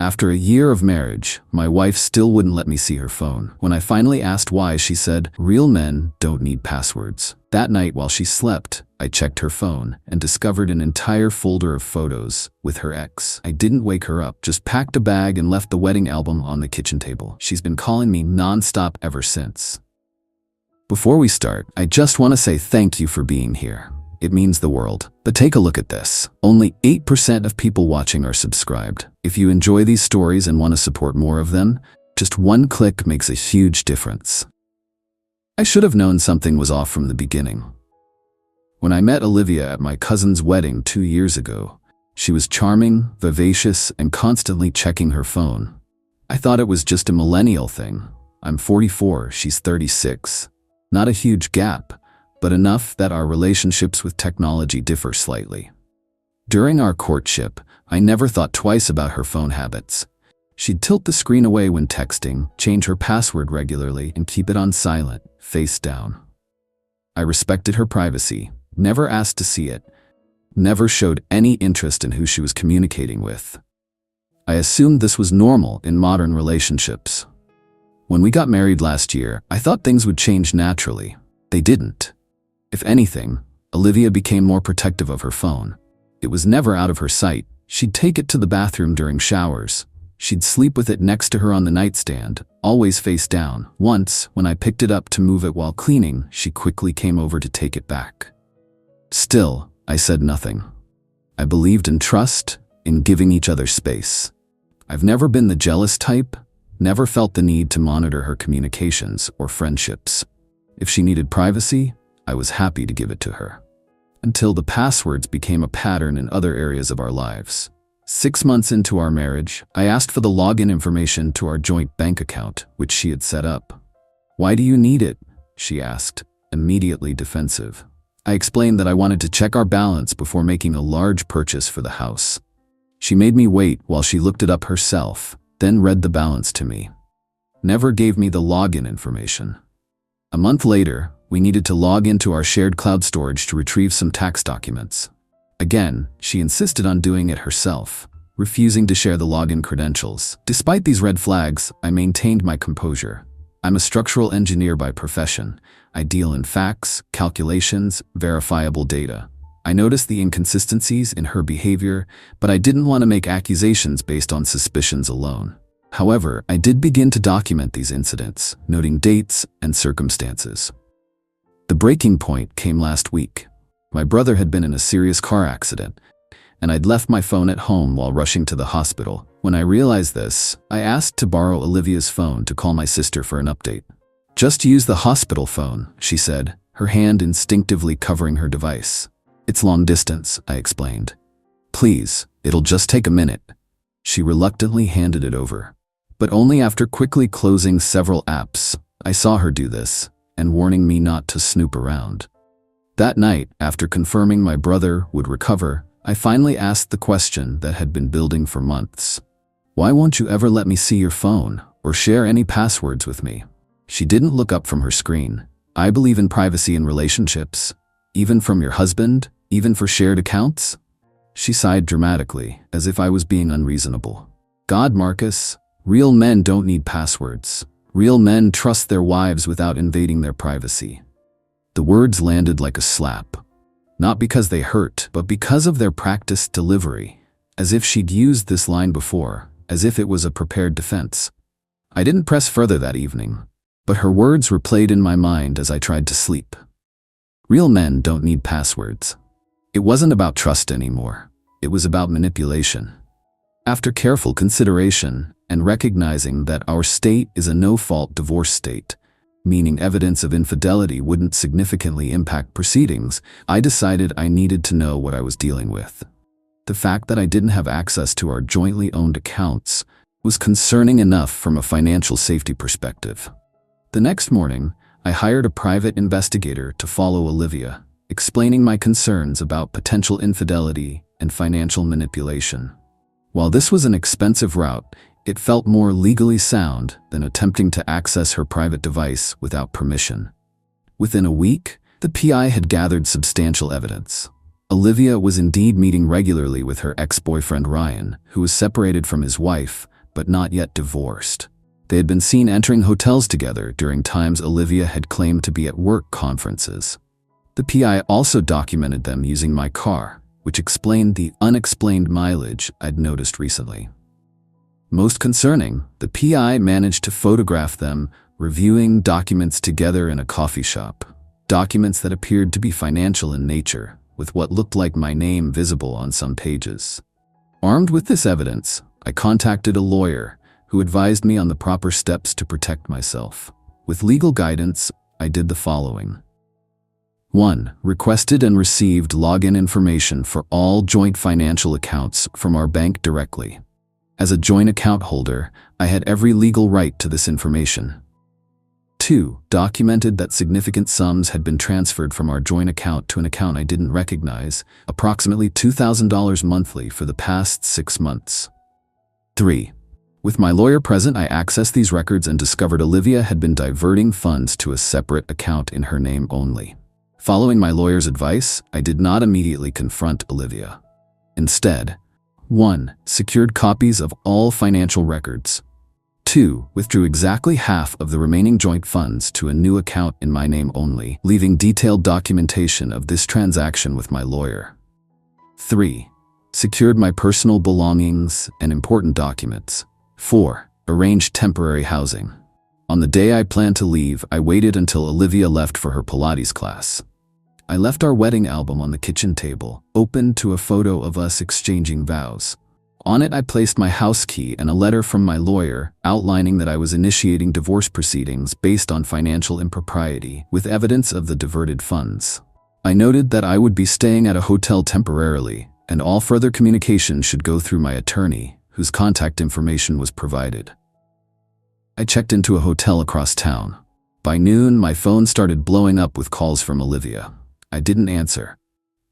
After a year of marriage, my wife still wouldn't let me see her phone. When I finally asked why, she said, "Real men don't need passwords." That night while she slept, I checked her phone and discovered an entire folder of photos with her ex. I didn't wake her up, just packed a bag and left the wedding album on the kitchen table. She's been calling me non-stop ever since. Before we start, I just want to say thank you for being here. It means the world. But take a look at this. Only 8% of people watching are subscribed. If you enjoy these stories and want to support more of them, just one click makes a huge difference. I should have known something was off from the beginning. When I met Olivia at my cousin's wedding 2 years ago, she was charming, vivacious, and constantly checking her phone. I thought it was just a millennial thing. I'm 44, she's 36. Not a huge gap, but enough that our relationships with technology differ slightly. During our courtship, I never thought twice about her phone habits. She'd tilt the screen away when texting, change her password regularly, and keep it on silent, face down. I respected her privacy, never asked to see it, never showed any interest in who she was communicating with. I assumed this was normal in modern relationships. When we got married last year, I thought things would change naturally. They didn't. If anything, Olivia became more protective of her phone. It was never out of her sight. She'd take it to the bathroom during showers. She'd sleep with it next to her on the nightstand, always face down. Once, when I picked it up to move it while cleaning, she quickly came over to take it back. Still, I said nothing. I believed in trust, in giving each other space. I've never been the jealous type, never felt the need to monitor her communications or friendships. If she needed privacy, I was happy to give it to her. Until the passwords became a pattern in other areas of our lives. 6 months into our marriage, I asked for the login information to our joint bank account, which she had set up. "Why do you need it?" she asked, immediately defensive. I explained that I wanted to check our balance before making a large purchase for the house. She made me wait while she looked it up herself, then read the balance to me. Never gave me the login information. A month later, we needed to log into our shared cloud storage to retrieve some tax documents. Again, she insisted on doing it herself, refusing to share the login credentials. Despite these red flags, I maintained my composure. I'm a structural engineer by profession. I deal in facts, calculations, verifiable data. I noticed the inconsistencies in her behavior, but I didn't want to make accusations based on suspicions alone. However, I did begin to document these incidents, noting dates and circumstances. The breaking point came last week. My brother had been in a serious car accident, and I'd left my phone at home while rushing to the hospital. When I realized this, I asked to borrow Olivia's phone to call my sister for an update. "Just use the hospital phone," she said, her hand instinctively covering her device. "It's long distance," I explained. "Please, it'll just take a minute." She reluctantly handed it over. But only after quickly closing several apps, I saw her do this, and warning me not to snoop around. That night, after confirming my brother would recover, I finally asked the question that had been building for months. "Why won't you ever let me see your phone, or share any passwords with me?" She didn't look up from her screen. "I believe in privacy in relationships, even from your husband, even for shared accounts." She sighed dramatically, as if I was being unreasonable. "God, Marcus, real men don't need passwords. Real men trust their wives without invading their privacy." The words landed like a slap. Not because they hurt, but because of their practiced delivery. As if she'd used this line before, as if it was a prepared defense. I didn't press further that evening, but her words replayed in my mind as I tried to sleep. Real men don't need passwords. It wasn't about trust anymore. It was about manipulation. After careful consideration, and recognizing that our state is a no-fault divorce state, meaning evidence of infidelity wouldn't significantly impact proceedings, I decided I needed to know what I was dealing with. The fact that I didn't have access to our jointly owned accounts was concerning enough from a financial safety perspective. The next morning, I hired a private investigator to follow Olivia, explaining my concerns about potential infidelity and financial manipulation. While this was an expensive route, it felt more legally sound than attempting to access her private device without permission. Within a week, the PI had gathered substantial evidence. Olivia was indeed meeting regularly with her ex-boyfriend Ryan, who was separated from his wife, but not yet divorced. They had been seen entering hotels together during times Olivia had claimed to be at work conferences. The PI also documented them using my car, which explained the unexplained mileage I'd noticed recently. Most concerning, the PI managed to photograph them reviewing documents together in a coffee shop. Documents that appeared to be financial in nature, with what looked like my name visible on some pages. Armed with this evidence, I contacted a lawyer who advised me on the proper steps to protect myself. With legal guidance, I did the following. 1. Requested and received login information for all joint financial accounts from our bank directly. As a joint account holder, I had every legal right to this information. 2. Documented that significant sums had been transferred from our joint account to an account I didn't recognize, approximately $2,000 monthly for the past 6 months. 3. With my lawyer present, I accessed these records and discovered Olivia had been diverting funds to a separate account in her name only. Following my lawyer's advice, I did not immediately confront Olivia. Instead, 1. Secured copies of all financial records. 2. Withdrew exactly half of the remaining joint funds to a new account in my name only, leaving detailed documentation of this transaction with my lawyer. 3. Secured my personal belongings and important documents. 4. Arranged temporary housing. On the day I planned to leave, I waited until Olivia left for her Pilates class. I left our wedding album on the kitchen table, open to a photo of us exchanging vows. On it, I placed my house key and a letter from my lawyer outlining that I was initiating divorce proceedings based on financial impropriety, with evidence of the diverted funds. I noted that I would be staying at a hotel temporarily, and all further communication should go through my attorney, whose contact information was provided. I checked into a hotel across town. By noon, my phone started blowing up with calls from Olivia. I didn't answer.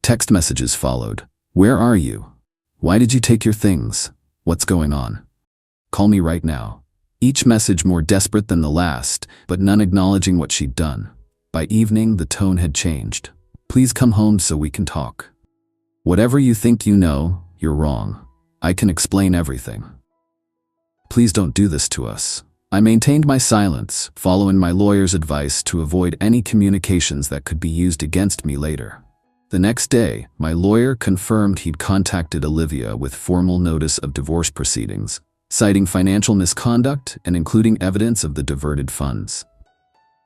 Text messages followed. Where are you? Why did you take your things? What's going on? Call me right now. Each message more desperate than the last, but none acknowledging what she'd done. By evening, the tone had changed. Please come home so we can talk. Whatever you think you know, you're wrong. I can explain everything. Please don't do this to us. I maintained my silence, following my lawyer's advice to avoid any communications that could be used against me later. The next day, my lawyer confirmed he'd contacted Olivia with formal notice of divorce proceedings, citing financial misconduct and including evidence of the diverted funds.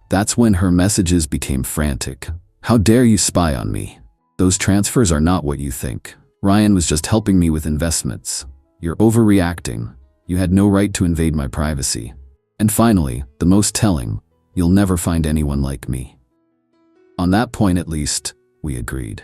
That's when her messages became frantic. How dare you spy on me? Those transfers are not what you think. Ryan was just helping me with investments. You're overreacting. You had no right to invade my privacy. And finally, the most telling, you'll never find anyone like me. On that point at least, we agreed.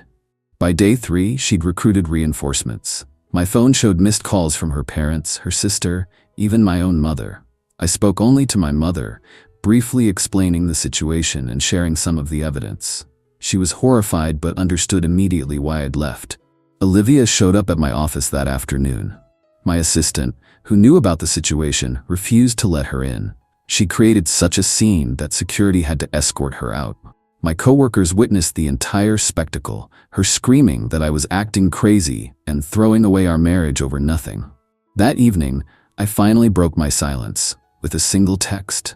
By day 3, she'd recruited reinforcements. My phone showed missed calls from her parents, her sister, even my own mother. I spoke only to my mother, briefly explaining the situation and sharing some of the evidence. She was horrified but understood immediately why I'd left. Olivia showed up at my office that afternoon. My assistant, who knew about the situation, refused to let her in. She created such a scene that security had to escort her out. My coworkers witnessed the entire spectacle, her screaming that I was acting crazy and throwing away our marriage over nothing. That evening, I finally broke my silence with a single text.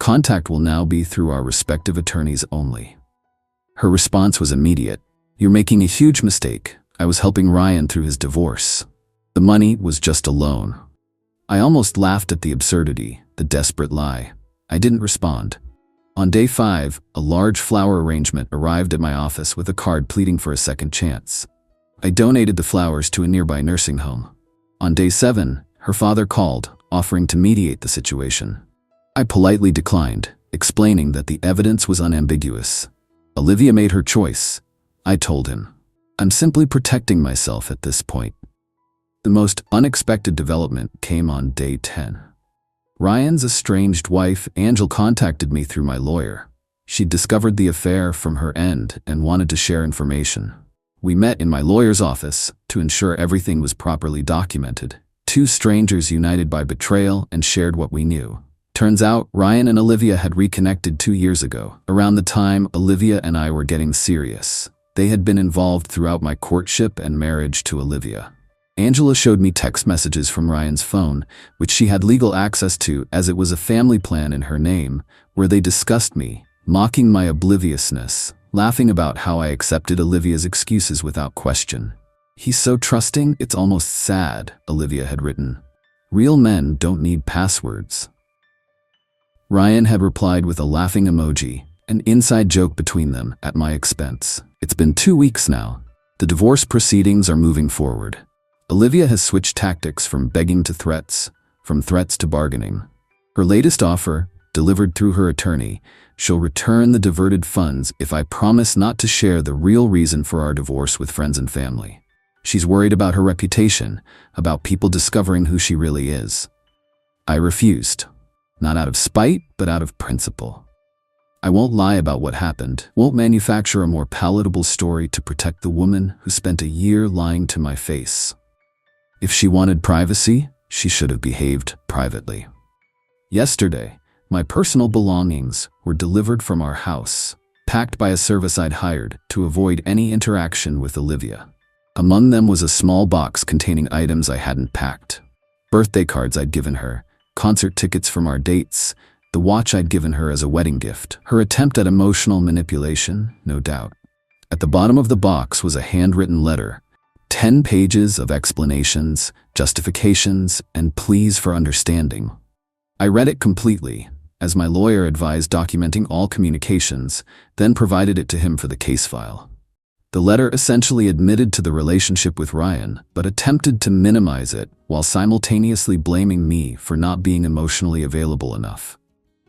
Contact will now be through our respective attorneys only. Her response was immediate. You're making a huge mistake. I was helping Ryan through his divorce. The money was just a loan. I almost laughed at the absurdity, the desperate lie. I didn't respond. On day 5, a large flower arrangement arrived at my office with a card pleading for a second chance. I donated the flowers to a nearby nursing home. On day 7, her father called, offering to mediate the situation. I politely declined, explaining that the evidence was unambiguous. Olivia made her choice. I told him, I'm simply protecting myself at this point. The most unexpected development came on day 10. Ryan's estranged wife, Angel, contacted me through my lawyer. She'd discovered the affair from her end and wanted to share information. We met in my lawyer's office to ensure everything was properly documented. Two strangers united by betrayal and shared what we knew. Turns out, Ryan and Olivia had reconnected 2 years ago, around the time Olivia and I were getting serious. They had been involved throughout my courtship and marriage to Olivia. Angela showed me text messages from Ryan's phone, which she had legal access to as it was a family plan in her name, where they discussed me, mocking my obliviousness, laughing about how I accepted Olivia's excuses without question. "He's so trusting, it's almost sad," Olivia had written. "Real men don't need passwords." Ryan had replied with a laughing emoji, an inside joke between them at my expense. "It's been 2 weeks now. The divorce proceedings are moving forward." Olivia has switched tactics from begging to threats, from threats to bargaining. Her latest offer, delivered through her attorney, she'll return the diverted funds if I promise not to share the real reason for our divorce with friends and family. She's worried about her reputation, about people discovering who she really is. I refused, not out of spite, but out of principle. I won't lie about what happened, won't manufacture a more palatable story to protect the woman who spent a year lying to my face. If she wanted privacy, she should have behaved privately. Yesterday, my personal belongings were delivered from our house, packed by a service I'd hired to avoid any interaction with Olivia. Among them was a small box containing items I hadn't packed. Birthday cards I'd given her, concert tickets from our dates, the watch I'd given her as a wedding gift. Her attempt at emotional manipulation, no doubt. At the bottom of the box was a handwritten letter, 10 pages of explanations, justifications, and pleas for understanding. I read it completely, as my lawyer advised, documenting all communications, then provided it to him for the case file. The letter essentially admitted to the relationship with Ryan, but attempted to minimize it while simultaneously blaming me for not being emotionally available enough.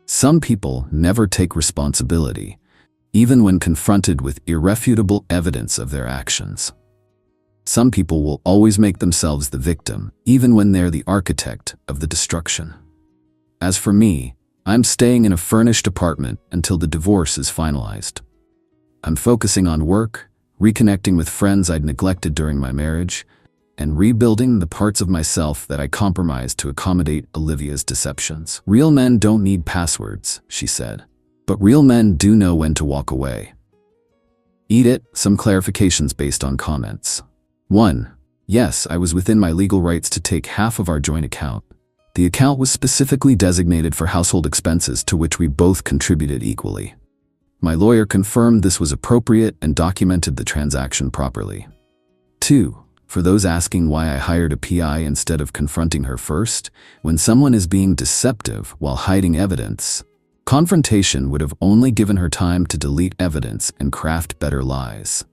Some people never take responsibility, even when confronted with irrefutable evidence of their actions. Some people will always make themselves the victim, even when they're the architect of the destruction. As for me, I'm staying in a furnished apartment until the divorce is finalized. I'm focusing on work, reconnecting with friends I'd neglected during my marriage, and rebuilding the parts of myself that I compromised to accommodate Olivia's deceptions. "Real men don't need passwords," she said, "but real men do know when to walk away." Eat it, some clarifications based on comments. 1. Yes, I was within my legal rights to take half of our joint account. The account was specifically designated for household expenses to which we both contributed equally. My lawyer confirmed this was appropriate and documented the transaction properly. 2. For those asking why I hired a PI instead of confronting her first, when someone is being deceptive while hiding evidence, confrontation would have only given her time to delete evidence and craft better lies.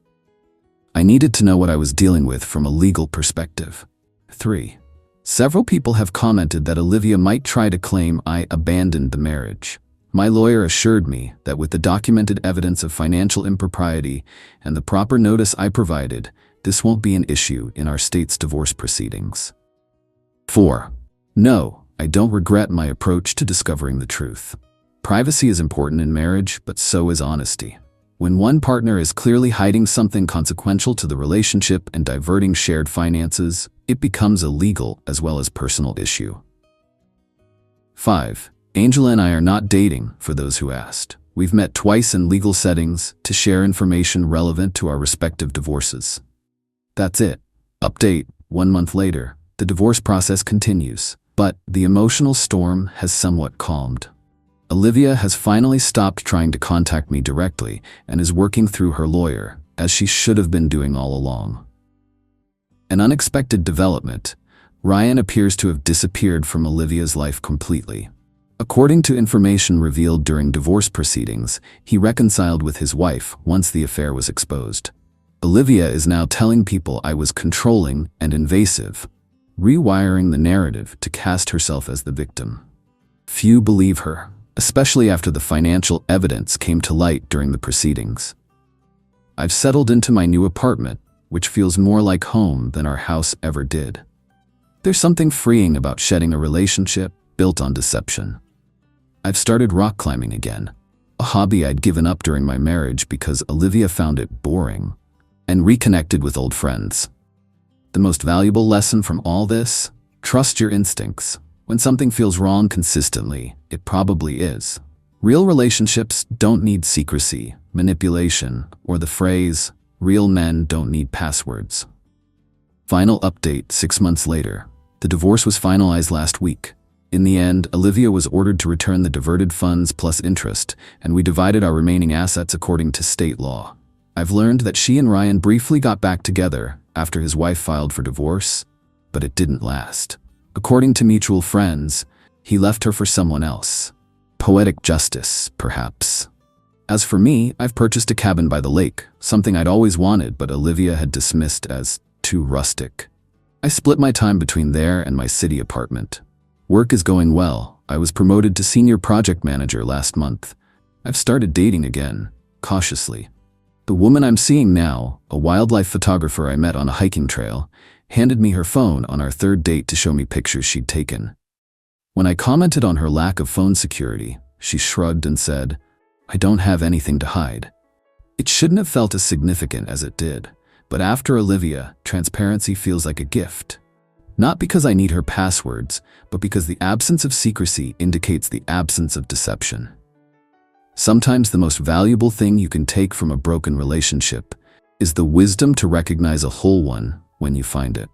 I needed to know what I was dealing with from a legal perspective. 3. Several people have commented that Olivia might try to claim I abandoned the marriage. My lawyer assured me that with the documented evidence of financial impropriety and the proper notice I provided, this won't be an issue in our state's divorce proceedings. 4. No, I don't regret my approach to discovering the truth. Privacy is important in marriage, but so is honesty. When one partner is clearly hiding something consequential to the relationship and diverting shared finances, it becomes a legal as well as personal issue. 5. Angela and I are not dating, for those who asked. We've met twice in legal settings to share information relevant to our respective divorces. That's it. Update. 1 month later, the divorce process continues, but the emotional storm has somewhat calmed. Olivia has finally stopped trying to contact me directly and is working through her lawyer, as she should have been doing all along. An unexpected development. Ryan appears to have disappeared from Olivia's life completely. According to information revealed during divorce proceedings, he reconciled with his wife once the affair was exposed. Olivia is now telling people I was controlling and invasive, rewiring the narrative to cast herself as the victim. Few believe her, especially after the financial evidence came to light during the proceedings. I've settled into my new apartment, which feels more like home than our house ever did. There's something freeing about shedding a relationship built on deception. I've started rock climbing again, a hobby I'd given up during my marriage because Olivia found it boring, and reconnected with old friends. The most valuable lesson from all this? Trust your instincts. When something feels wrong consistently, it probably is. Real relationships don't need secrecy, manipulation, or the phrase, "real men don't need passwords." Final update 6 months later. The divorce was finalized last week. In the end, Olivia was ordered to return the diverted funds plus interest, and we divided our remaining assets according to state law. I've learned that she and Ryan briefly got back together after his wife filed for divorce, but it didn't last. According to mutual friends, he left her for someone else. Poetic justice, perhaps. As for me, I've purchased a cabin by the lake, something I'd always wanted but Olivia had dismissed as too rustic. I split my time between there and my city apartment. Work is going well. I was promoted to senior project manager last month. I've started dating again, cautiously. The woman I'm seeing now, a wildlife photographer I met on a hiking trail, handed me her phone on our third date to show me pictures she'd taken. When I commented on her lack of phone security, she shrugged and said, "I don't have anything to hide." It shouldn't have felt as significant as it did, but after Olivia, transparency feels like a gift. Not because I need her passwords, but because the absence of secrecy indicates the absence of deception. Sometimes the most valuable thing you can take from a broken relationship is the wisdom to recognize a whole one when you find it.